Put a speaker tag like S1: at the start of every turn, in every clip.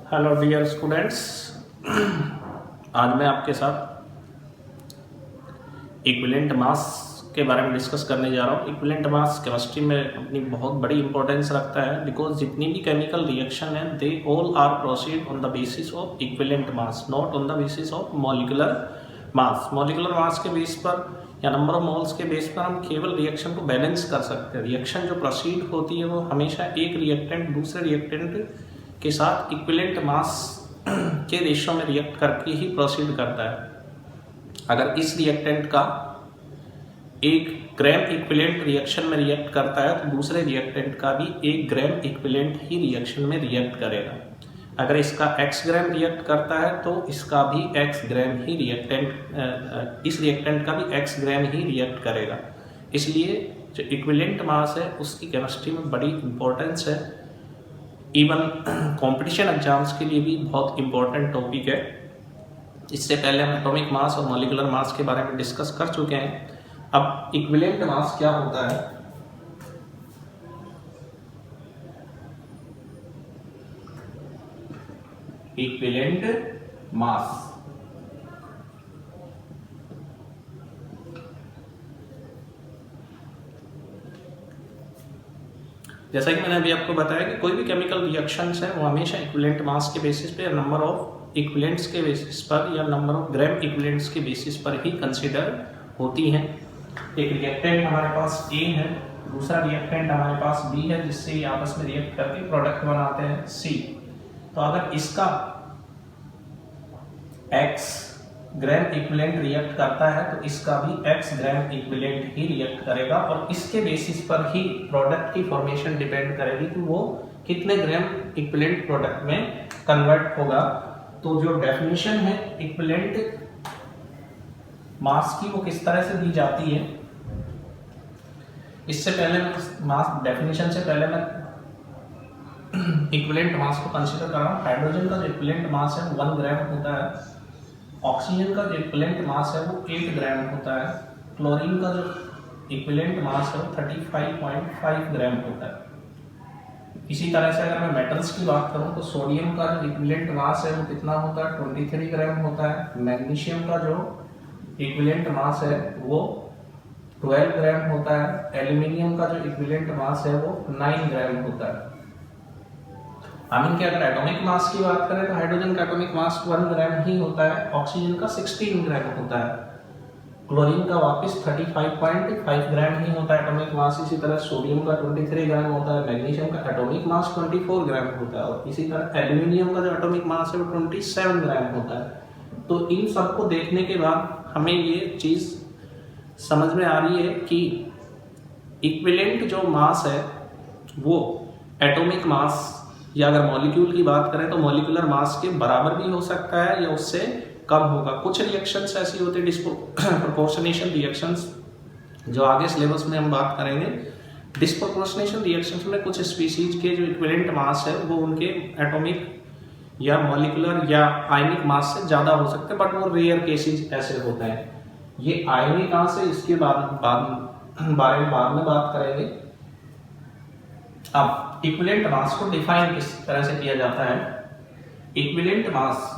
S1: Hello dear students, आज मैं आपके साथ इक्विवेलेंट मास के बारे में डिस्कस करने जा रहा हूँ। इक्विवेलेंट मास केमिस्ट्री में अपनी बहुत बड़ी इंपॉर्टेंस रखता है बिकॉज जितनी भी केमिकल रिएक्शन है they all are proceed on the basis of equivalent mass, not on the basis of molecular mass. Molecular mass के बेस पर या नंबर ऑफ मोल्स के बेस पर हम केवल रिएक्शन को बैलेंस कर सकते हैं। रिएक्शन जो प्रोसीड होती है वो हमेशा एक रिएक्टेंट दूसरे रिएक्टेंट के साथ इक्विवेलेंट मास के रेशियो में रिएक्ट करके ही प्रोसीड करता है। अगर इस रिएक्टेंट का 1 ग्राम इक्विवेलेंट रिएक्शन में रिएक्ट करता है तो दूसरे रिएक्टेंट का भी 1 ग्राम इक्विवेलेंट ही रिएक्शन में रिएक्ट करेगा। अगर इसका x ग्राम रिएक्ट करता है तो इसका भी x ग्राम ही इस रिएक्टेंट का भी x ग्राम ही रिएक्ट करेगा। इसलिए जो इक्विवेलेंट मास है उसकी केमिस्ट्री में बड़ी इंपॉर्टेंस है। इवन कंपटीशन एग्जाम्स के लिए भी बहुत इंपॉर्टेंट टॉपिक है। इससे पहले हम एटॉमिक मास और मॉलिक्यूलर मास के बारे में डिस्कस कर चुके हैं। अब इक्विवेलेंट मास क्या होता है? इक्विवेलेंट मास जैसा कि मैंने अभी आपको बताया कि कोई भी केमिकल रिएक्शंस है वो हमेशा इक्विवेलेंट मास के बेसिस पे या नंबर ऑफ इक्विवेलेंट्स के बेसिस पर या नंबर ऑफ ग्राम इक्विवेलेंट्स के बेसिस पर ही कंसीडर होती हैं। एक रिएक्टेंट हमारे पास A है, दूसरा रिएक्टेंट हमारे पास B है जिससे ये आपस में रिएक्ट करके प्रोडक्ट बनाते हैं C। तो अगर इसका X ग्राम इक्विवेलेंट रिएक्ट करता है तो इसका भी X ग्राम इक्विवेलेंट ही रिएक्ट करेगा और इसके बेसिस पर ही प्रोडक्ट की फॉर्मेशन डिपेंड करेगी कि वो कितने ग्राम इक्विवेलेंट प्रोडक्ट में कन्वर्ट होगा। तो जो डेफिनेशन है इक्विवेलेंट मास की वो किस तरह से दी जाती है, इससे पहले मास डेफिनेशन से पहले मैं इक्विवेलेंट मास को कंसीडर कर रहा हूँ। हाइड्रोजन का जो इक्विवेलेंट मास है 1 ग्राम होता है, ऑक्सीजन का जो इक्विवेलेंट मास है वो 8 ग्राम होता है, क्लोरीन का जो इक्विवेलेंट मास है वो 35.5 ग्राम होता है। इसी तरह से अगर मैं मेटल्स की बात करूं तो सोडियम का जो इक्विवेलेंट मास है वो कितना होता है 23 ग्राम होता है। मैग्नीशियम का जो इक्विवेलेंट मास है वो 12 ग्राम होता है। एल्यूमिनियम का जो इक्विवेलेंट मास है वो 9 ग्राम होता है। आमीन के अगर एटॉमिक मास की बात करें तो हाइड्रोजन का एटॉमिक मास 1 ग्राम ही होता है, ऑक्सीजन का 16 ग्राम होता है, क्लोरीन का वापस 35.5 ग्राम ही होता है एटॉमिक मास। इसी तरह सोडियम का 23 ग्राम होता है, मैग्नीशियम का एटॉमिक मास 24 ग्राम होता है और इसी तरह एल्यूमिनियम का जो एटॉमिक मास है वो 27 ग्राम होता है। तो इन सबको देखने के बाद हमें ये चीज़ समझ में आ रही है कि इक्विवेलेंट जो मास है वो एटॉमिक मास या अगर मॉलिक्यूल की बात करें तो मॉलिक्यूलर मास के बराबर भी हो सकता है या उससे कम होगा। कुछ रिएक्शंस ऐसी होती है डिस्प्रोपोर्शनेशन रिएक्शंस, जो आगे सिलेबस में हम बात करेंगे। डिस्प्रोपोर्शनेशन रिएक्शंस में कुछ स्पीसीज के जो इक्विवेलेंट मास है वो उनके एटॉमिक या मॉलिक्यूलर या आयनिक मास से ज़्यादा हो सकते हैं, बट वो रेयर केसेज ऐसे होते हैं। ये आयनिक कहाँ से, इसके बारे में बाद में बात करेंगे। अब इक्विवेलेंट मास को डिफाइन किस तरह से किया जाता है? Equivalent mass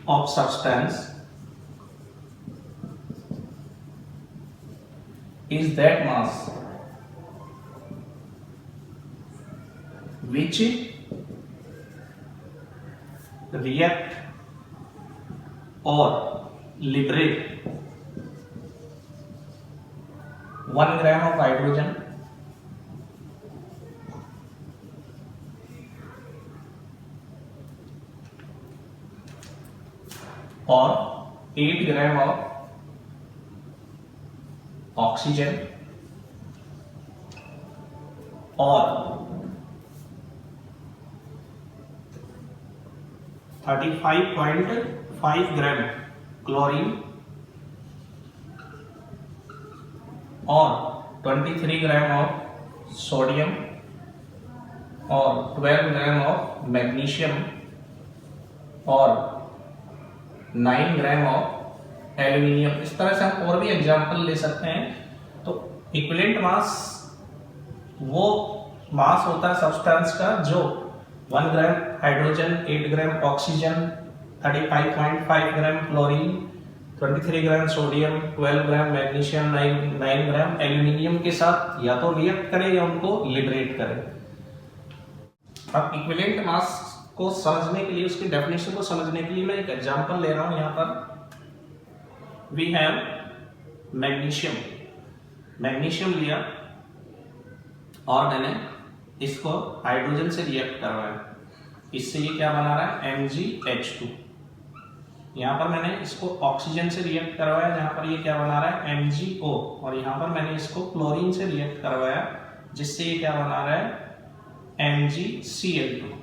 S1: of substance is that mass which react or liberate 1 gram of hydrogen or 8 gram of oxygen or 35.5 gram chlorine और 23 ग्राम ऑफ सोडियम और 12 ग्राम ऑफ मैग्नीशियम और 9 ग्राम ऑफ एल्यूमिनियम। इस तरह से हम और भी एग्जाम्पल ले सकते हैं। तो इक्विवेलेंट मास वो मास होता है सब्सटेंस का जो 1 ग्राम हाइड्रोजन, 8 ग्राम ऑक्सीजन, 35.5 ग्राम क्लोरीन, 23 ग्राम सोडियम, 12 ग्राम मैग्नीशियम, 9 ग्राम एल्यूमिनियम के साथ या तो रिएक्ट करे या उनको लिबरेट करे। अब इक्विवेलेंट मास को समझने के लिए, उसकी डेफिनेशन को समझने के लिए मैं एक एग्जांपल ले रहा हूं। यहां पर वी हैव मैग्नीशियम लिया और मैंने इसको हाइड्रोजन से रिएक्ट करवाया, इससे ये क्या बना रहा है MgH2। यहाँ पर मैंने इसको ऑक्सीजन से रिएक्ट करवाया, जहाँ पर ये क्या बना रहा है MgO, और यहाँ पर मैंने इसको क्लोरीन से रिएक्ट करवाया, जिससे ये क्या बना रहा है MgCl2।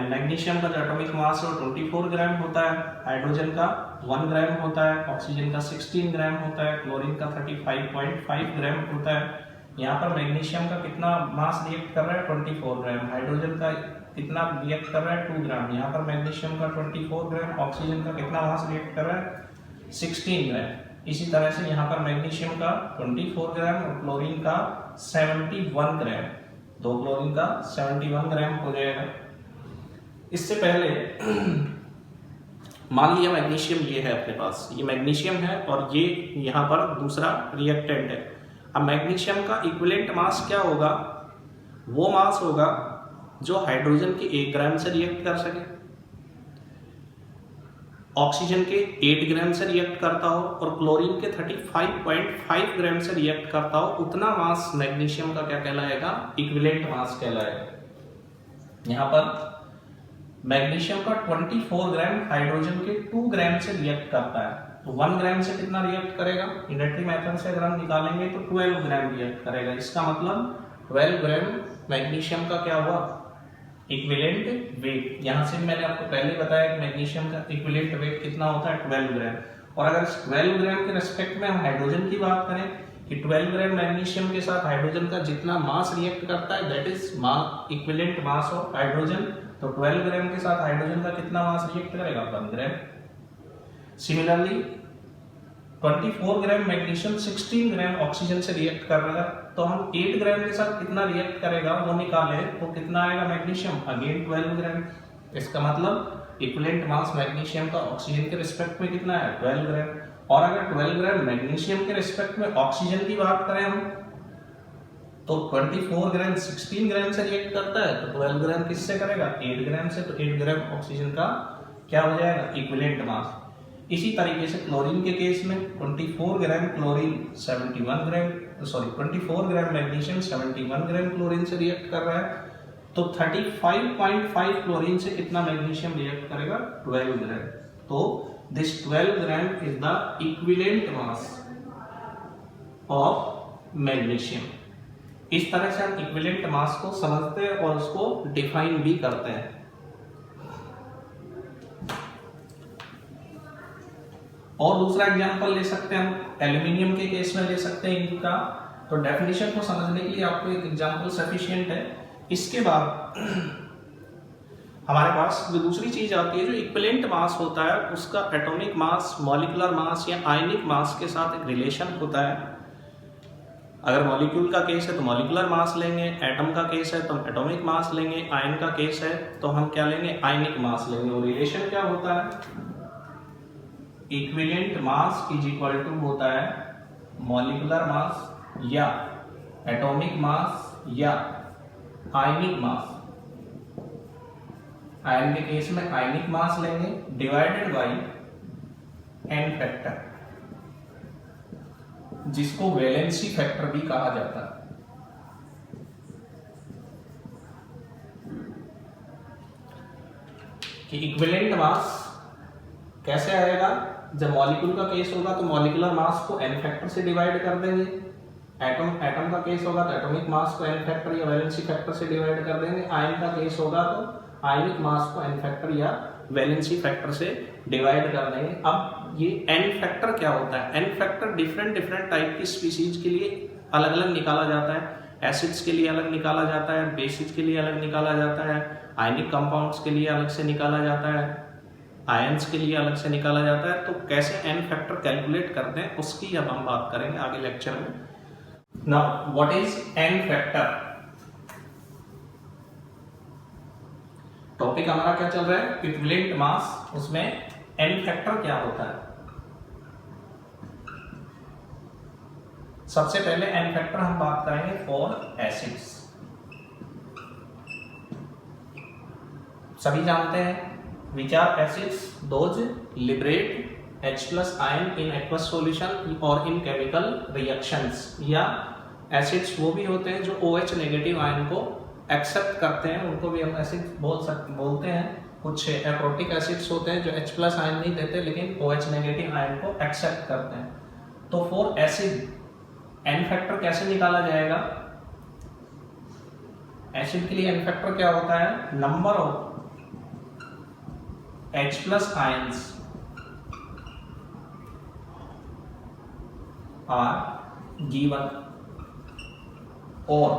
S1: मैग्नीशियम का जो एटॉमिक मास है वो 24 ग्राम होता है, हाइड्रोजन का 1 ग्राम होता है, ऑक्सीजन का 16 ग्राम होता है, क्लोरीन का 35.5 ग्राम होता है। यहाँ पर मैग्नीशियम का कितना मास रिएक्ट कर रहा है 24 ग्राम, हाइड्रोजन का कितना रिएक्ट कर रहा है 2 ग्राम, यहाँ पर मैग्नीशियम का 24 ग्राम, ऑक्सीजन का कितना मास रिएक्ट कर रहा है 16 ग्राम। इसी तरह से यहाँ पर मैग्नीशियम का 24 ग्राम और क्लोरीन का 71 ग्राम, 2 क्लोरीन का 71 ग्राम हो जाएगा। इससे पहले मान लिया मैग्नीशियम ये है अपने पास, ये मैग्नीशियम है और ये यहाँ पर दूसरा रिएक्टेंट है। अब मैग्नीशियम का इक्विवेलेंट मास क्या होगा, वो मास होगा जो हाइड्रोजन के 1 ग्राम से रिएक्ट कर सके, ऑक्सीजन के 8 ग्राम से रिएक्ट करता हो और क्लोरीन के 35.5 ग्राम से रिएक्ट करता हो। उतना मास मैग्नीशियम का क्या कहलाएगा, इक्विवेलेंट मास कहलाएगा। यहाँ पर मैग्नीशियम का 24 ग्राम हाइड्रोजन के 2 ग्राम से रिएक्ट करता है, तो 1 ग्राम से कितना रिएक्ट करेगा, इंडक्टिव मेथड से अगर हम निकालेंगे तो 12 ग्राम रिएक्ट करेगा। इसका मतलब 12 ग्राम मैग्नीशियम का क्या हुआ, इक्विवेलेंट वेट। यहाँ से मैंने आपको पहले बताया कि मैग्नीशियम का इक्विवेलेंट वेट कितना होता है 12 ग्राम। और अगर 12 ग्राम के रेस्पेक्ट में हम हाइड्रोजन की बात करें कि 12 ग्राम मैग्नीशियम के साथ हाइड्रोजन का जितना मास रिएक्ट करता है that is equivalent mass of hydrogen. तो 12 ग्राम के साथ हाइड्रोजन का कितना मास रिएक्ट करेगा 1 ग्राम। सिमिलरली 24 ग्राम मैग्नीशियम 16 ग्राम ऑक्सीजन से रिएक्ट कर रहा है, तो हम 8 ग्राम के साथ कितना रिएक्ट करेगा वो निकाले तो कितना आएगा मैग्नीशियम, अगेन 12 ग्राम। इसका मतलब इक्विवेलेंट मास मैग्नीशियम का ऑक्सीजन के रिस्पेक्ट में कितना है 12 ग्राम। और अगर 12 ग्राम मैग्नीशियम के रिस्पेक्ट में ऑक्सीजन की बात करें हम, तो 24 ग्राम 16 ग्राम से रिएक्ट करता है, तो 12 ग्राम किससे करेगा 8 ग्राम से, तो 8 ग्राम ऑक्सीजन का क्या हो जाएगा इक्विवेलेंट मास। इसी तरीके से क्लोरीन के केस में 24 ग्राम क्लोरीन 24 ग्राम मैग्नीशियम 71 ग्राम क्लोरीन से रिएक्ट कर रहा है, तो 35.5 क्लोरीन से कितना मैग्नीशियम रिएक्ट करेगा 12 ग्राम। तो this 12 gram is the equivalent mass of magnesium. इस तरह से हम इक्विवेलेंट मास को समझते हैं और उसको डिफाइन भी करते हैं। और दूसरा एग्जांपल ले सकते हैं हम, एल्यूमिनियम के केस में ले सकते हैं इनका। तो डेफिनेशन को समझने के लिए आपको एक एग्जांपल सफिशिएंट है। इसके बाद हमारे पास जो दूसरी चीज आती है, जो इक्विवेलेंट मास होता है उसका एटॉमिक मास, मॉलिक्यूलर मास या आयनिक मास के साथ एक रिलेशन होता है। अगर मॉलिक्यूल का केस है तो मॉलिक्यूलर मास लेंगे, एटम का केस है तो हम एटॉमिक मास लेंगे, आयन का केस है तो हम क्या लेंगे आयनिक मास लेंगे। और रिलेशन क्या होता है, equivalent mass is equal to होता है मॉलिक्यूलर मास या एटॉमिक मास या आयनिक मास। आयन के केस में आयनिक मास लेंगे डिवाइडेड बाय एन फैक्टर, जिसको वैलेंसी फैक्टर भी कहा जाता है। कि इक्विवेलेंट मास कैसे आएगा, जब मॉलिक्यूल का केस होगा तो मॉलिक्यूलर मास को एन फैक्टर से डिवाइड कर देंगे, एटम का केस होगा तो एटॉमिक मास को एन फैक्टर या वैलेंसी फैक्टर से डिवाइड कर देंगे, आयन का केस होगा तो आयनिक मास को एन फैक्टर या वैलेंसी फैक्टर से डिवाइड कर देंगे। अब ये एन फैक्टर क्या होता है, एन फैक्टर डिफरेंट टाइप की स्पीसीज के लिए अलग अलग निकाला जाता है। एसिड्स के लिए अलग निकाला जाता है, बेसिस के लिए अलग निकाला जाता है, आयनिक कंपाउंड्स के लिए अलग से निकाला जाता है, आयंस के लिए अलग से निकाला जाता है। तो कैसे एन फैक्टर कैलकुलेट करते हैं उसकी अब हम बात करेंगे आगे लेक्चर में। Now what is an factor. Topic हमारा क्या चल रहा है, इक्विवेलेंट मास, उसमें एन फैक्टर क्या होता है। सबसे पहले एन फैक्टर हम बात करेंगे फॉर एसिड्स। सभी जानते हैं which are acids, those liberate H+ ion in aqueous solution और इन केमिकल रिएक्शंस, या एसिड्स वो भी होते हैं जो OH नेगेटिव आयन को एक्सेप्ट करते हैं, उनको भी हम एसिड बोलते हैं। कुछ एप्रोटिक एसिड्स होते हैं जो H+ आयन नहीं देते लेकिन OH नेगेटिव आयन को एक्सेप्ट करते हैं। तो फॉर एसिड एन फैक्टर कैसे निकाला जाएगा? एसिड के लिए एन फैक्टर क्या होता है, number of H+ ions are given or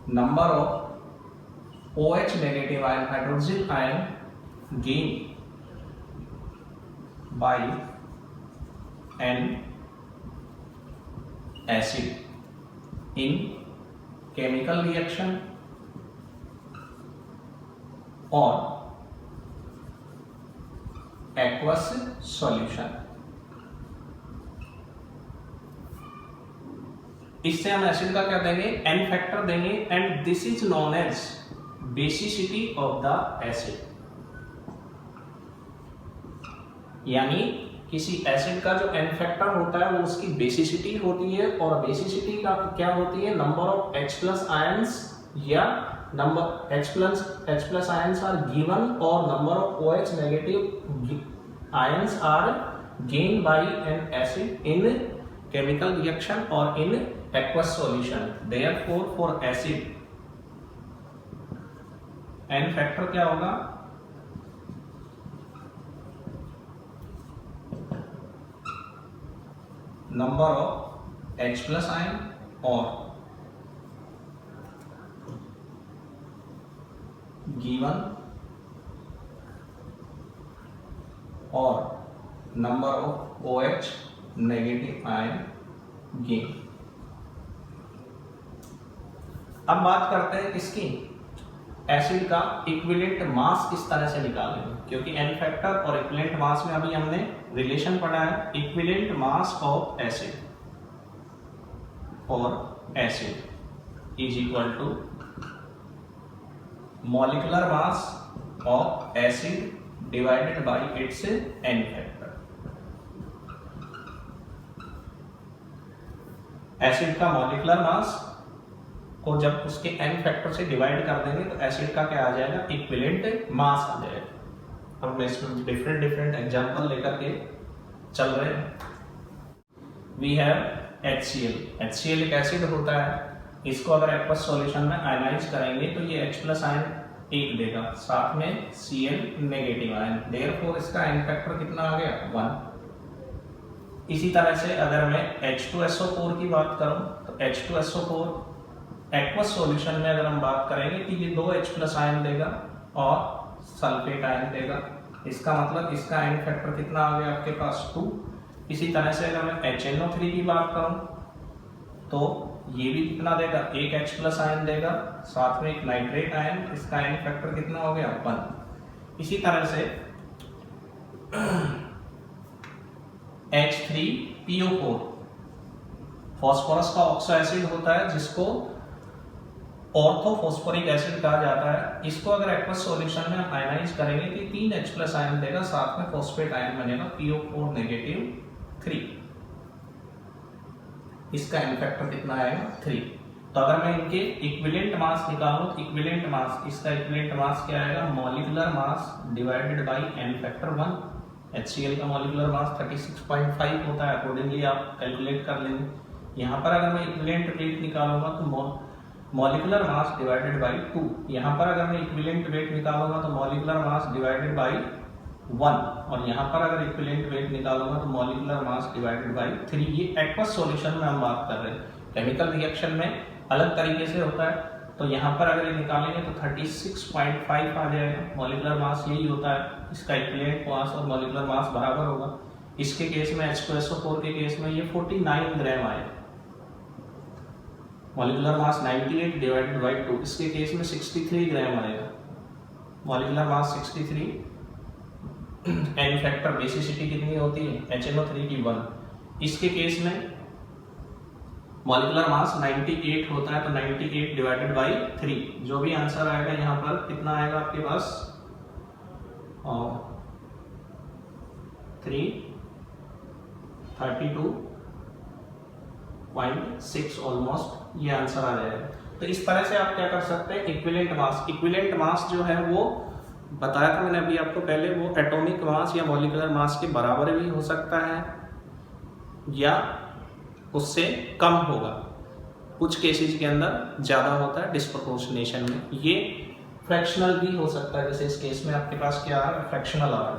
S1: number of OH negative ion hydroxyl ion gained by an acid in chemical reaction or aqueous solution। इससे हम एसिड का क्या देंगे, एन फैक्टर देंगे, and this is known as basicity of the acid. यानी किसी acid का जो एन फैक्टर होता है वो उसकी बेसिसिटी होती है, और बेसिसिटी का क्या होती है, नंबर ऑफ H+ आयंस, या number H+ ions are given और number of OH negative ions are gain by an acid in chemical reaction और in aqueous solution। therefore for acid n factor क्या होगा, number of H+ ion or given or number of OH negative ion gain। अब बात करते हैं इसकी acid का equivalent mass किस तरह से निकालेंगे, क्योंकि एन फैक्टर और इक्विवेलेंट मास में अभी हमने रिलेशन पढ़ा है। इक्विवेलेंट मास ऑफ एसिड और acid is equal to molecular mass of acid divided by its N factor. Acid का मॉलिक्यूलर मास को जब उसके एन फैक्टर से डिवाइड कर देंगे तो एसिड का क्या आ जाएगा, इक्विवेलेंट मास आ जाएगा। हम इसमें डिफरेंट एग्जांपल लेकर के चल रहे हैं। We have HCl। HCl एक एसिड होता है, इसको अगर एक्वस सॉल्यूशन में आयनाइज करेंगे तो ये H+ आयन 1 देगा, साथ में Cl नेगेटिव आयन, देयरफॉर इसका एन फैक्टर कितना आ गया, 1। इसी तरह से अगर मैं H2SO4 की बात करूं तो H2SO4 एक्वस सॉल्यूशन में अगर हम बात करेंगे तो ये 2 H+ आयन देगा और सल्फेट आयन देगा। इसका मतलब इसका एन फैक्टर कितना आ गया आपके पास, 2। इसी तरह से अगर मैं HNO3 की बात करूं तो ये भी कितना देगा, 1 H+ आयन देगा, साथ में एक नाइट्रेट आयन, इसका एन फैक्टर कितना हो गया, 1। इसी तरह से H3PO4 फॉस्फोरस का ऑक्सो एसिड होता है जिसको ऑर्थोफॉस्फोरिक एसिड कहा जाता है। इसको अगर एक्वस सॉल्यूशन में आयनाइज करेंगे तो 3 H+ आयन देगा, साथ में फॉस्फेट आयन बनेगा PO4 नेगेटिव 3। इसका एन फैक्टर कितना आएगा, 3। तो अगर मैं इनके इक्विवेलेंट मास निकालूं तो इक्विवेलेंट मास, इसका इक्विवेलेंट मास क्या आएगा, molecular mass divided by N factor 1। HCl का मॉलिक्यूलर मास 36.5 होता है, अकॉर्डिंगली आप कैलकुलेट कर लेंगे। यहाँ पर अगर मैं इक्विवेलेंट वेट निकालूंगा तो मॉलिक्यूलर मास डिवाइडेड बाय 2। यहाँ पर अगर मैं इक्विवेलेंट वेट निकालूंगा तो मॉलिक्यूलर मास डिवाइडेड बाय 1, और यहाँ पर अगर इक्विवेलेंट वेट निकालूंगा तो मॉलिक्यूलर मास डिवाइडेड बाय 3। ये एक्वस सॉल्यूशन में हम बात कर रहे हैं। केमिकल रिएक्शन में अलग तरीके से होता है, तो यहाँ पर अगर ये निकालेंगे तो 36.5 आ जाएगा। मॉलिक्यूलर मास यही होता है, इसका इक्विवेलेंट मास और मॉलिक्यूलर मास बराबर होगा। इसके केस में H2SO4 के केस में ये 49 ग्राम आएगा, मॉलिक्यूलर मास 98 डिवाइडेड बाय 2। इसके केस में 63 ग्राम आएगा। Molecular mass 63, N factor basicity कितनी होती है HNO3 की 1। इसके केस में मॉलिक्यूलर मास 98 होता है, तो 98 डिवाइडेड बाई 3, जो भी आंसर आएगा यहाँ पर कितना आएगा आपके पास 332.6 ऑलमोस्ट ये आंसर आ जाएगा। तो इस तरह से आप क्या कर सकते हैं, इक्विवेलेंट मास जो है वो बताया था मैंने अभी आपको पहले, वो एटॉमिक मास या मॉलिक्यूलर मास के बराबर भी हो सकता है या उससे कम होगा, कुछ केसेस के अंदर ज्यादा होता है डिस्प्रोपोर्शनेशन में, ये फ्रैक्शनल भी हो सकता है, जैसे इस केस में आपके पास क्या आ रहा है फ्रैक्शनल आ रहा है।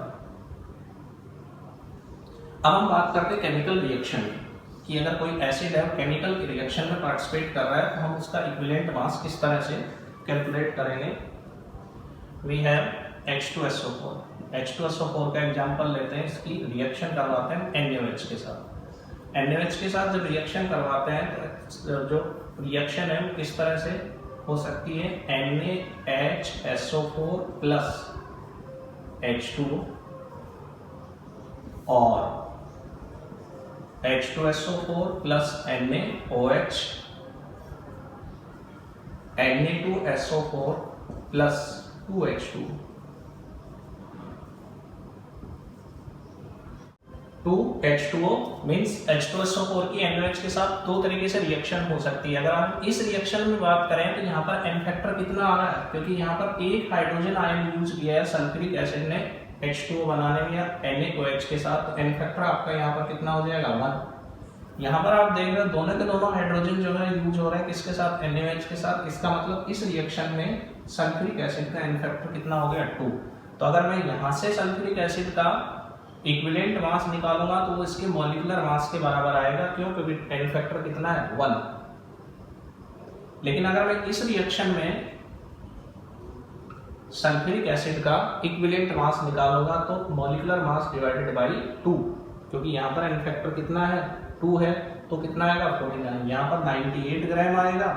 S1: अब हम बात करते हैं केमिकल रिएक्शन में कि अगर कोई एसिड है केमिकल के रिएक्शन में पार्टिसिपेट कर रहा है तो हम उसका इक्विवेलेंट मास किस तरह से कैलकुलेट करेंगे। वी हैव H2SO4, H2SO4 का एग्जांपल लेते हैं, इसकी रिएक्शन करवाते हैं NaOH के साथ। NaOH के साथ जब रिएक्शन करवाते हैं तो जो रिएक्शन है वो किस तरह से हो सकती है, NaHSO4 प्लस H2O और H2SO4 plus NaOH, Na2SO4 plus 2H2, 2H2O means H2SO4 की NaOH के साथ दो तरीके से रिएक्शन हो सकती है। अगर हम इस रिएक्शन में बात करें तो यहाँ पर n फैक्टर कितना आ रहा है, क्योंकि यहाँ पर एक हाइड्रोजन आयन यूज किया है सल्फ्यूरिक एसिड ने H2O बनाने में या NaOH के साथ, तो n फैक्टर आपका यहाँ पर कितना हो जाएगा 1। यहाँ पर आप देख रहे हो दोनों के दोनों हाइड्रोजन जो है यूज हो रहा है किसके साथ, NaOH के साथ। इसका मतलब इस रिएक्शन में सल्फ्यूरिक एसिड का n फैक्टर कितना हो गया 2। तो अगर मैं यहाँ से सल्फ्यूरिक एसिड का इक्विवेलेंट मास निकालूंगा तो वो इसके मॉलिक्यूलर मास के बराबर आएगा, क्यों, क्योंकि n फैक्टर कितना है 1। लेकिन अगर मैं इस रिएक्शन में सल्फ्यूरिक एसिड का इक्विवेलेंट मास निकालूंगा तो मॉलिक्यूलर मास डिवाइडेड बाई 2, क्योंकि यहाँ पर n फैक्टर कितना है 2 है, तो कितना आएगा 49। यहाँ पर 98 ग्राम आएगा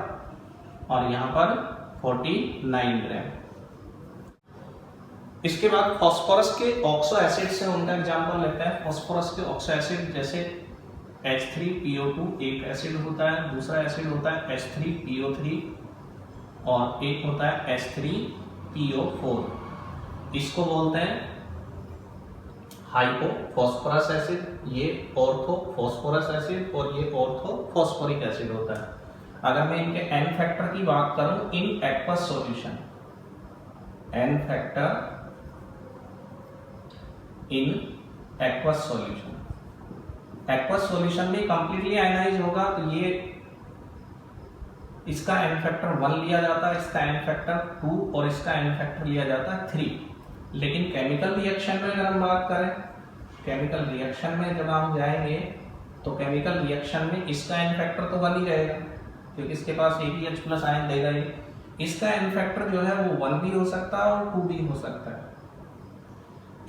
S1: और यहाँ पर 49 ग्राम। इसके बाद फास्फोरस के ऑक्सो एसिड से उनका एग्जांपल लेते हैं। फास्फोरस के ऑक्सो एसिड जैसे H3PO2 एक एसिड होता है, दूसरा एसिड होता है H3PO3 और एक होता है H3PO4। इसको बोलते हैं हाइपो फास्फोरस एसिड, ये ऑर्थो फास्फोरस एसिड और ये ऑर्थो फास्फोरिक एसिड होता है। अगर मैं इनके n फैक्टर की बात करूं इन aqueous solution, n factor in aqueous solution, aqueous solution में कंप्लीटली आयनाइज होगा तो ये इसका n फैक्टर 1 लिया जाता है, इसका n फैक्टर 2 और इसका n फैक्टर लिया जाता है 3। लेकिन केमिकल रिएक्शन में अगर हम बात करें, केमिकल रिएक्शन में जब हम जाएंगे तो केमिकल रिएक्शन में इसका n फैक्टर तो 1 ही रहेगा, क्योंकि इसके पास एक ही H प्लस आयन देगा ही। इसका n फैक्टर जो है वो 1 भी हो सकता है और 2 भी हो सकता है।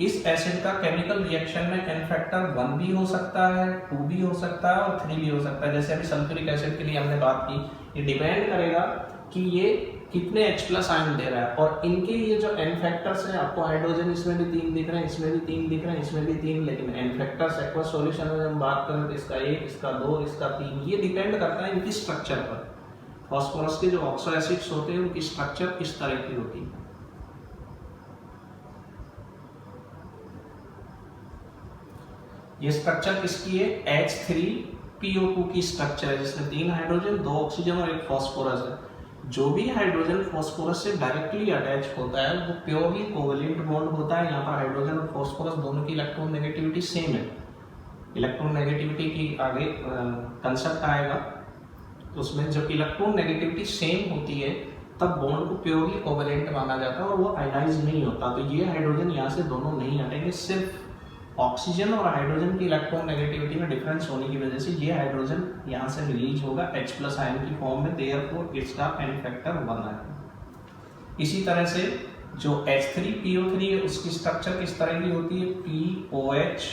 S1: इस एसिड का केमिकल रिएक्शन में n फैक्टर 1 भी हो सकता है, 2 भी हो सकता है और 3 भी हो सकता है। जैसे अभी सल्फ्यूरिक एसिड के लिए हमने बात की, ये डिपेंड करेगा कि ये कितने H प्लस आयन दे रहा है और इनके ये जो n फैक्टर्स हैं, आपको हाइड्रोजन इसमें भी 3 दिख रहे हैं, इसमें भी 3 दिख रहे हैं, इसमें भी 3, लेकिन n फैक्टर्स एक्वस सॉल्यूशन में हम बात करें तो इसका 1, इसका 2, इसका 3, ये डिपेंड करता है इनकी स्ट्रक्चर पर। फास्फोरस के जो ऑक्सो एसिड्स होते हैं उनकी स्ट्रक्चर इस तरह की होती है। ये स्ट्रक्चर किसकी है, H3PO2 की स्ट्रक्चर है, जिसमें 3 हाइड्रोजन 2 ऑक्सीजन और 1 फास्फोरस है। जो भी हाइड्रोजन फास्फोरस से डायरेक्टली अटैच होता है वो प्योरली कोवेलेंट बॉन्ड होता है। यहाँ पर हाइड्रोजन और फास्फोरस दोनों की इलेक्ट्रॉन नेगेटिविटी सेम है। इलेक्ट्रॉन नेगेटिविटी की आगे कंसेप्ट आएगा, तो उसमें जब इलेक्ट्रॉन नेगेटिविटी सेम होती है तब बॉन्ड को प्योरली कोवेलेंट माना जाता है और वो आयनाइज नहीं होता। तो ये हाइड्रोजन यहाँ से दोनों नहीं हटेंगे, सिर्फ ऑक्सीजन और हाइड्रोजन की इलेक्ट्रॉन नेगेटिविटी में डिफरेंस होने की वजह से ये हाइड्रोजन यहाँ से रिलीज होगा H प्लस आयन की फॉर्म में, देयरफॉर इसका n फैक्टर 1 आएगा। इसी तरह से जो H3PO3 है उसकी स्ट्रक्चर किस तरह की होती है, POH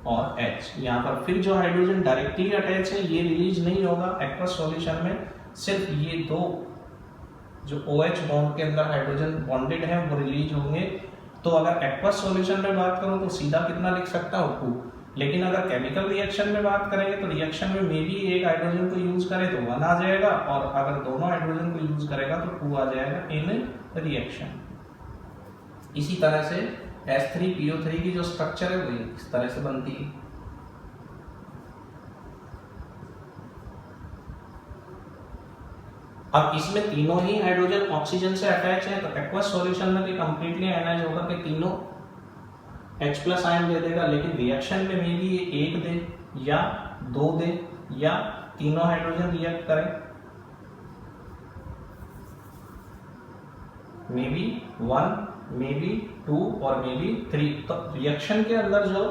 S1: और H। यहाँ पर फिर जो हाइड्रोजन डायरेक्टली अटैच है ये रिलीज नहीं होगा एक्वस सॉल्यूशन में, सिर्फ ये 2 जो OH बॉन्ड के अंदर हाइड्रोजन बॉन्डेड है वो रिलीज होंगे। तो अगर एक्वस सॉल्यूशन में बात करूं तो सीधा कितना लिख सकता हूँ 2, लेकिन अगर केमिकल रिएक्शन में बात करेंगे तो रिएक्शन में मे भी एक हाइड्रोजन को यूज करे तो 1 आ जाएगा, और अगर दोनों हाइड्रोजन को यूज करेगा तो 2 आ जाएगा इन रिएक्शन। इसी तरह से H3PO3 की जो स्ट्रक्चर है वही इस तरह से बनती है। अब इसमें तीनों ही हाइड्रोजन ऑक्सीजन से अटैच है, तो एक्वस सॉल्यूशन में भी कंप्लीटली आयनाइज होकर के तीनों H+ आयन दे देगा, लेकिन रिएक्शन में मे भी ये 1 दे या 2 दे या तीनों हाइड्रोजन रिएक्ट करें, मे बी 1, मे बी 2 और मे बी 3। तो रिएक्शन के अंदर जो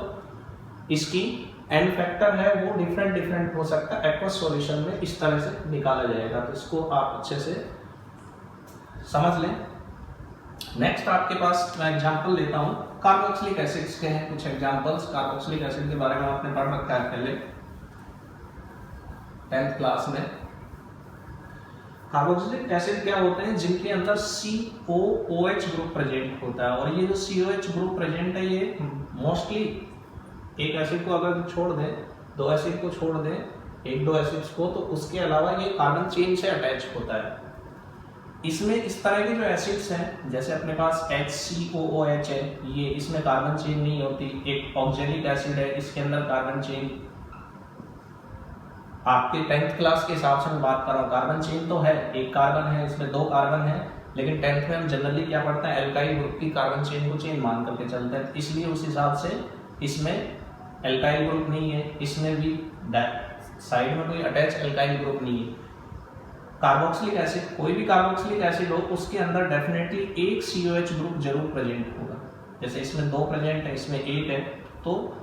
S1: इसकी एन फैक्टर है वो डिफरेंट हो सकता है। एक्वस सॉल्यूशन में इस तरह से निकाला जाएगा, तो इसको आप अच्छे से समझ लें। नेक्स्ट आपके पास मैं एग्जांपल लेता हूं, कार्बोक्सिलिक एसिड्स के हैं कुछ एग्जांपल्स। कार्बोक्सिलिक एसिड के बारे में आपने पढ़ रखा है पहले 10th क्लास में। कार्बोक्सिलिक एसिड क्या होते हैं, जिनके अंदर COOH ग्रुप प्रेजेंट होता है, और ये जो COH ग्रुप प्रेजेंट है ये मोस्टली एक एसिड को अगर छोड़ दें, 2 एसिड को छोड़ दें, 1-2 एसिड्स को, तो उसके अलावा ये कार्बन चेन से अटैच होता है। इसमें इस तरह के जो एसिड्स हैं, जैसे अपने पास HCOOH है, ये इसमें कार्बन चेन नहीं होती। एक ऑक्जेलिक एसिड है, इसके अंदर कार्बन चेन, आपके 10th क्लास के हिसाब से मैं बात कर रहा हूँ, कार्बन चेन तो है, एक कार्बन है, इसमें 2 कार्बन है, लेकिन 10th में हम जनरली क्या पढ़ते हैं, एल्काइल ग्रुप की कार्बन चेन को चेन मान करके चलते हैं, इसलिए उस हिसाब से इसमें एल्काइल ग्रुप नहीं है, इसमें भी साइड में कोई अटैच एल्काइल ग्रुप नहीं है। कार्बोक्सिलिक एसिड, कोई भी कार्बोक्सिलिक एसिड हो, उसके अंदर डेफिनेटली एक COH ग्रुप जरूर प्रेजेंट होगा। जैसे इसमें 2 प्रेजेंट है, इसमें 1 है, तो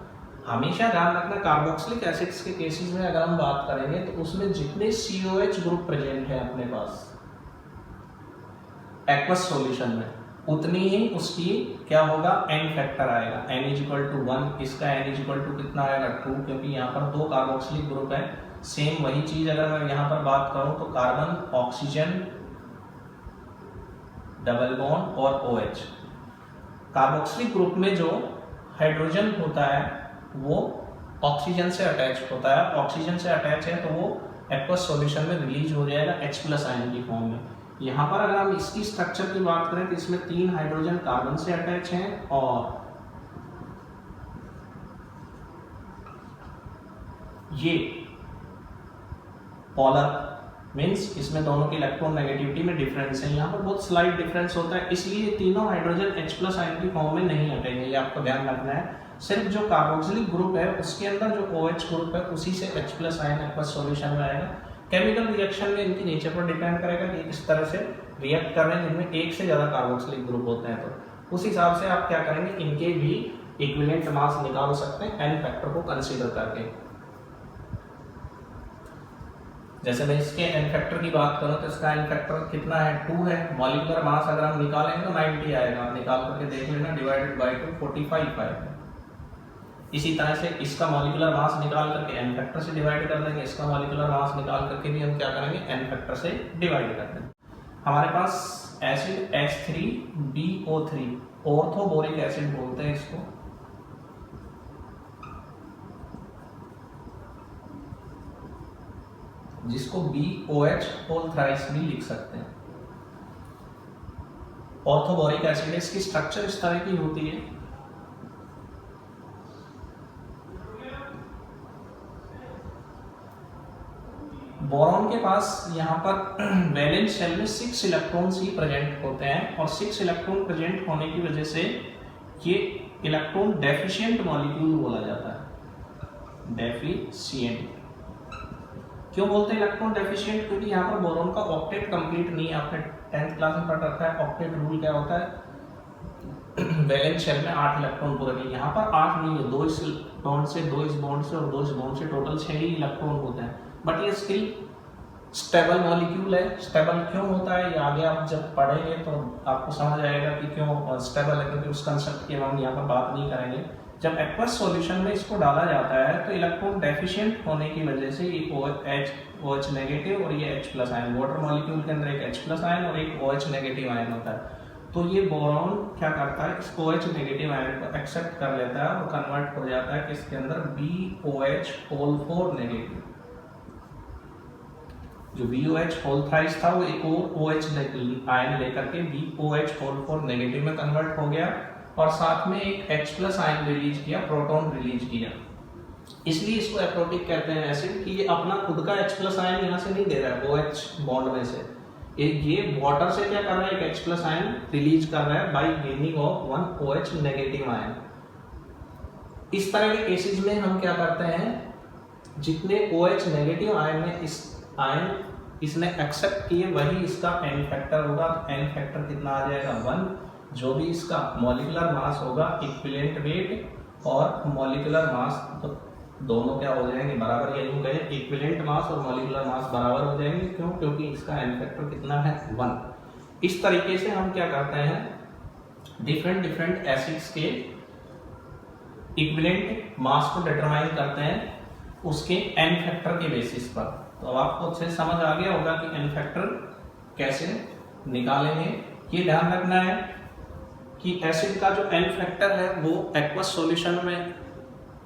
S1: हमेशा ध्यान रखना कार्बोक्सिलिक एसिड्स के केसेस में अगर हम बात करेंगे तो उसमें जितने COH ग्रुप प्रेजेंट है अपने पास एक्वस सॉल्यूशन में, उतनी ही उसकी क्या होगा, एन फैक्टर आएगा, n=1। इसका n= कितना आएगा 2, क्योंकि यहाँ पर 2 कार्बोक्सिलिक ग्रुप है। सेम वही चीज अगर मैं यहाँ पर बात करूं तो कार्बन, ऑक्सीजन, डबल बॉन्ड और OH। कार्बोक्सिलिक ग्रुप में जो हाइड्रोजन होता है वो ऑक्सीजन से अटैच होता है, ऑक्सीजन से अटैच है तो वो एक्वस सॉल्यूशन में रिलीज हो जाएगा H+ आयन की फॉर्म में। यहाँ पर अगर हम इसकी स्ट्रक्चर की बात करें तो इसमें 3 हाइड्रोजन कार्बन से अटैच हैं, और ये पोलर मींस इसमें दोनों की इलेक्ट्रॉन नेगेटिविटी में डिफरेंस है, यहाँ पर बहुत स्लाइट डिफरेंस होता है, इसलिए तीनों हाइड्रोजन H+ आयन की फॉर्म में नहीं हटेंगे, ये आपको ध्यान रखना है। सिर्फ जो कार्बोक्सिलिक ग्रुप है उसके अंदर जो OH ग्रुप है उसी से H+ आयन एक्वस सॉल्यूशन में आएगा। केमिकल रिएक्शन में इनकी नेचर पर डिपेंड करेगा कि किस तरह से रिएक्ट कर रहे हैं, जिनमें एक से ज्यादा कार्बोक्सिलिक ग्रुप होते हैं, तो उस हिसाब से आप क्या करेंगे, इनके भी इक्विवेलेंट मास निकाल सकते हैं एन फैक्टर को कंसीडर करके। जैसे मैं इसके एन फैक्टर की बात करूं तो इसका एन फैक्टर कितना है, 2 है। मॉलिक्यूलर मास अगर हम निकालेंगे तो 90 आएगा, निकाल करके देख लेना, डिवाइडेड बाय 2 45 आएगा। इसी तरह से इसका मॉलिक्यूलर मास निकाल करके एन फैक्टर से डिवाइड कर देंगे, इसका मॉलिक्यूलर मास निकाल करके भी हम क्या करेंगे, एन फैक्टर से डिवाइड कर देंगे। हमारे पास एसिड H3BO3 ऑर्थोबोरिक एसिड बोलते हैं इसको, जिसको BOH होल थ्राइस भी लिख सकते हैं। ऑर्थोबोरिक एसिड, इसकी स्ट्रक्चर इस तरह की होती है, बोरॉन के पास यहाँ पर वैलेंस शेल में 6 इलेक्ट्रॉन्स ही प्रेजेंट होते हैं, और 6 इलेक्ट्रॉन प्रेजेंट होने की वजह से ये इलेक्ट्रॉन डेफिशिएंट मॉलिक्यूल बोला जाता है। डेफिशिएंट क्यों बोलते हैं इलेक्ट्रॉन डेफिशिएंट, क्योंकि यहाँ पर बोरॉन का ऑक्टेट कंप्लीट नहीं है। आपने 10th क्लास में पढ़ रखा है ऑक्टेट रूल क्या होता है, वैलेंस शेल में 8 इलेक्ट्रॉन पूरे नहीं, यहाँ पर 8 नहीं है, 2 इस बॉन्ड से, 2 इस बॉन्ड से और 2 इस बॉन्ड से, टोटल 6 ही इलेक्ट्रॉन होते हैं। बट ये स्टिल स्टेबल मॉलिक्यूल है। स्टेबल क्यों होता है ये आगे आप जब पढ़ेंगे तो आपको समझ आएगा कि क्यों स्टेबल है, क्योंकि उस कंसेप्ट की हम यहाँ पर बात नहीं करेंगे। जब एक्वस सॉल्यूशन में इसको डाला जाता है तो इलेक्ट्रॉन डेफिशिएंट होने की वजह से ये OH नेगेटिव और ये H plus ion, water molecule के अंदर एक H प्लस आयन और एक OH नेगेटिव आयन होता है। तो ये बोरॉन क्या करता है, इस OH नेगेटिव आयन को एक्सेप्ट कर लेता है और कन्वर्ट हो जाता है किसके अंदर, BOH होल 4 नेगेटिव। जो BOH होल थ्राइस था वो एक और OH आयन लेकर के BOH होल 4 नेगेटिव में कन्वर्ट हो गया और साथ में एक H प्लस आयन रिलीज किया, प्रोटॉन रिलीज किया। इसलिए इसको एप्रोटिक कहते हैं एसिड कि ये अपना खुद का H प्लस आयन यहाँ से नहीं दे रहा है OH बॉन्ड में से, ये वाटर से क्या कर रहा है, एक H प्लस आयन रिलीज कर रहा है bye gaining of 1 OH negative ion. इस तरह के केसेस में हम क्या करते हैं, जितने OH नेगेटिव आयन में इस आयन इसने एक्सेप्ट किए वही इसका एन फैक्टर होगा। तो एन फैक्टर कितना आ जाएगा 1। जो भी इसका मॉलिक्यूलर मास होगा, इक्विवेलेंट वेट और मॉलिक्यूलर मास, तो दोनों क्या हो जाएंगे बराबर, यही कहें इक्विवेलेंट मास और मॉलिक्यूलर मास बराबर हो जाएंगे। क्यों? क्योंकि इसका एन फैक्टर कितना है 1। इस तरीके से हम क्या करते हैं, डिफरेंट एसिड्स के इक्विवेलेंट मास को डिटरमाइन करते हैं उसके एन फैक्टर के बेसिस पर। तो आपको अच्छे से समझ आ गया होगा कि एन फैक्टर कैसे निकालेंगे। ये ध्यान रखना है कि एसिड का जो एन फैक्टर है वो एक्वस सॉल्यूशन में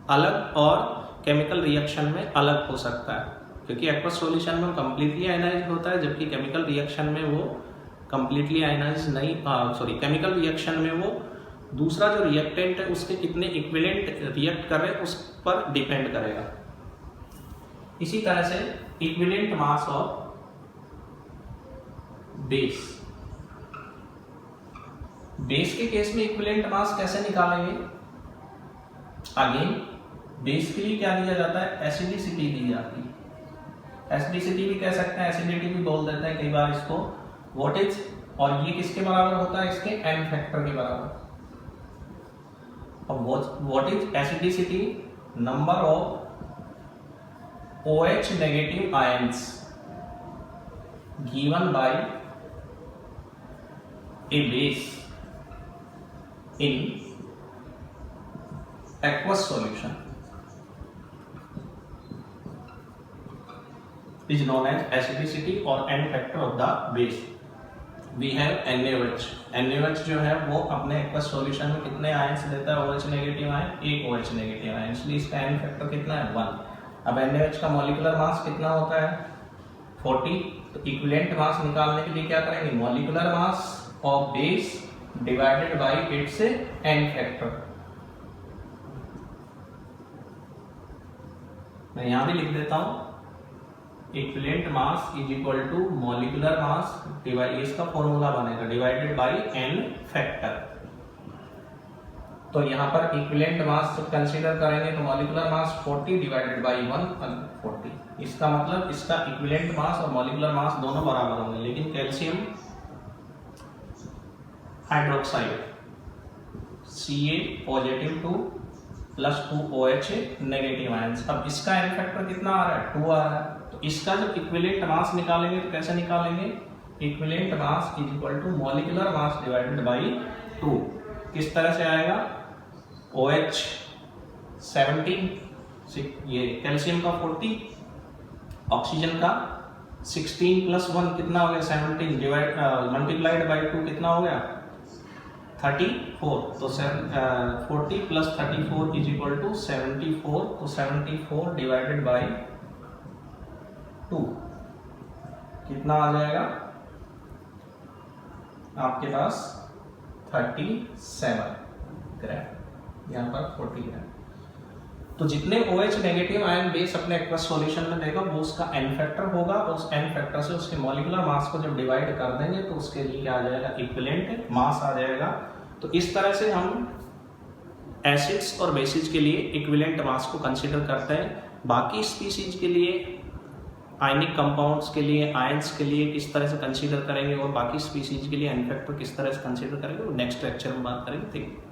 S1: अलग और केमिकल रिएक्शन में अलग हो सकता है, क्योंकि एक्वस सॉल्यूशन में कंप्लीटली आयनाइज्ड होता है, जबकि केमिकल रिएक्शन में वो कंप्लीटली आयनाइज्ड नहीं, केमिकल रिएक्शन में वो दूसरा जो रिएक्टेंट है उसके कितने इक्विवेलेंट रिएक्ट कर रहे हैं उस पर डिपेंड करेगा। इसी तरह से equivalent mass of base, base के केस में इक्विवेलेंट मास कैसे निकालेंगे, अगेन बेस के लिए क्या दिया जाता है, एसिडिसिटी दी जाती है। एसिडिसिटी भी कह सकते हैं, एसिडिटी भी बोल देते हैं कई बार इसको, व्हाट इज, और ये किसके बराबर होता है, इसके एन फैक्टर के बराबर। और what is acidity, number of OH negative ions given by a base in aqueous solution is known as acidicity or N factor of the base. We have NaOH. NaOH जो है वो अपने aqueous solution में कितने ions देता है, OH negative ion, एक OH negative ion, इसलिए इसका N फैक्टर कितना है 1। अब NaOH का मॉलिक्यूलर मास कितना होता है 40। तो इक्विवेलेंट मास निकालने के लिए क्या करेंगे, molecular mass of base divided by its N factor. मैं यहां भी लिख देता हूं, equivalent mass is equal to molecular mass divide, इसका फॉर्मूला बनेगा डिवाइडेड बाय एन फैक्टर। तो यहाँ पर इक्विवेलेंट मास जब कंसीडर करेंगे तो मॉलिक्यूलर मास 40 डिवाइडेड बाय 140, इसका मतलब इसका इक्विवेलेंट मास और मॉलिक्यूलर मास दोनों बराबर होंगे, लेकिन calcium hydroxide Ca positive 2 plus 2 OH negative ions. अब इसका एन फैक्टर कितना आ रहा है 2 आ रहा है। तो इसका जब इक्विवेलेंट मास निकालेंगे तो कैसे निकालेंगे, equivalent mass is equal to molecular mass divided by 2। किस तरह से आएगा, OH 17, ये कैल्शियम का 40, ऑक्सीजन का 16 प्लस 1 कितना हो गया 17 डिवाइड मल्टीप्लाइड बाय 2 कितना हो गया 34। तो 40 प्लस 34 इज इक्वल टू 74। तो 74 डिवाइडेड बाय 2 कितना आ जाएगा आपके पास 37 ग्राम, यहाँ पर 40 ग्राम। तो जितने OH नेगेटिव आयन बेस अपने एक्वस सॉल्यूशन में देगा वो उसका एन फैक्टर होगा, और उस एन फैक्टर से उसके मॉलिक्यूलर मास को जब डिवाइड कर देंगे तो उसके लिए क्या आ जाएगा, इक्विवेलेंट मास आ जाएगा। तो इस तरह से हम एसिड्स और बेसिस के लिए इक्विवेलेंट मास को कंसीडर करते हैं। बाकी स्पीसीज के लिए, आयनिक कंपाउंड्स के लिए, आयंस के लिए किस तरह से कंसीडर करेंगे और बाकी स्पीसीज के लिए एन फैक्टर किस तरह से कंसीडर करेंगे वो नेक्स्ट लेक्चर में बात करेंगे। ठीक है।